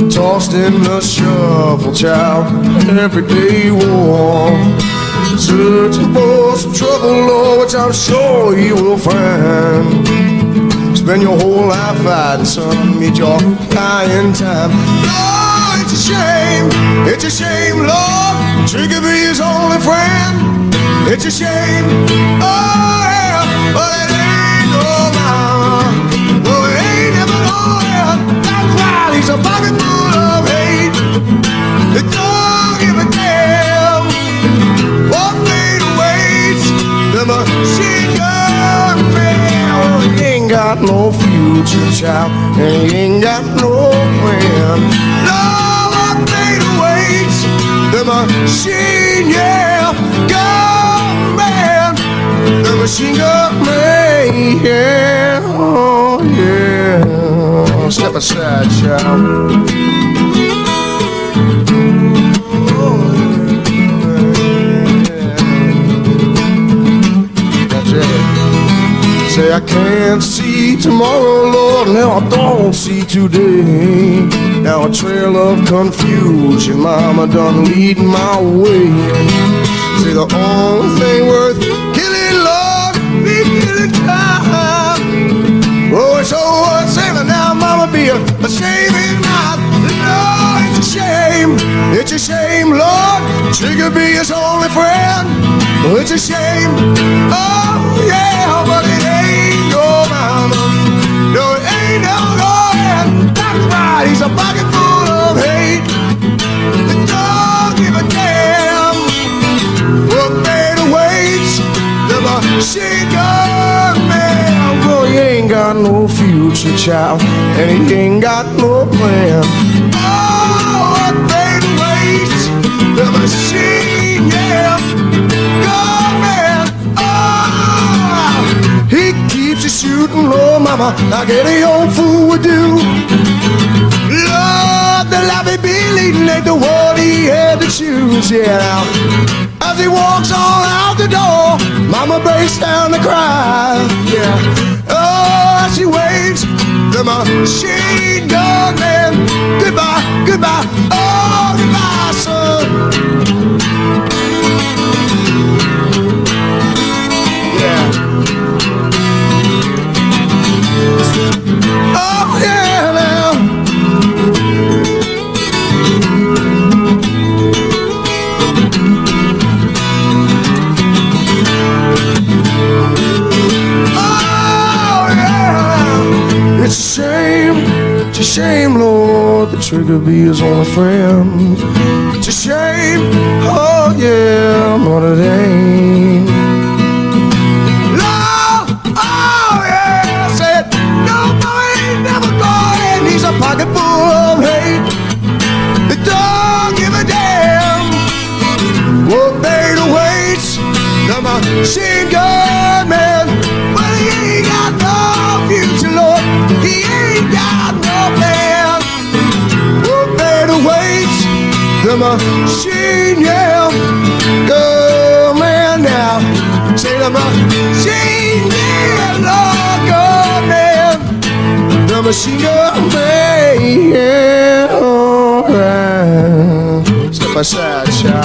Tossed in the shuffle, child, everyday war. Searching for some trouble, Lord, which I'm sure you will find. Spend your whole life fighting, son, meet your dying time. Oh, it's a shame, Lord, Trigger be his only friend. It's a shame, oh yeah, but it ain't no mama. No, it ain't never no yeah. That's right, he's a pocket full of hate. It don't give a damn what fate awaits. The machine gun man, oh, he ain't got no future, child, and he ain't got no plan. No, what fate awaits. The machine, yeah, gun man. The machine gun man, yeah, oh yeah. Step aside, child. Say I can't see tomorrow, Lord, now I don't see today. Now a trail of confusion, mama done leading my way. Say the only thing worth killing, Lord, be killing time. Oh, it's all worth saving now, mama, be a saving now. No, it's a shame, Lord, Trigger be his only friend. Oh, it's a shame, oh yeah, but it ain't no mama. No, it ain't no Lord. That's right, he's a pocket full of hate. It don't give a damn what fate awaits. The machine gun man. Well, he ain't got no future, child, and he ain't got no plan. Oh, what fate awaits. The machine, yeah, gun man. Oh, he keeps you shooting low, mama, like any old fool would do. Lord, the life he be leading ain't the one he had to choose, yeah. Now, as he walks on out the door, mama breaks down to cry, yeah. Oh, as she waves, the machine gun man. Goodbye, goodbye, oh, goodbye, son. Yeah. Oh, yeah, now. It's a shame, Lord, the Trigger be his only friend. It's a shame, oh yeah, but it ain't. Lord, oh yeah, I said, no, boy, ain't never going. He's a pocket full of hate. It don't give a damn what fate awaits. The machine gun man, well, he ain't got no future, Lord. He ain't got no plan. What fate awaits. The machine, yeah, gun man now. Say the machine, yeah, Lord, gun man. The machine gun man, yeah, alright. Step aside, child.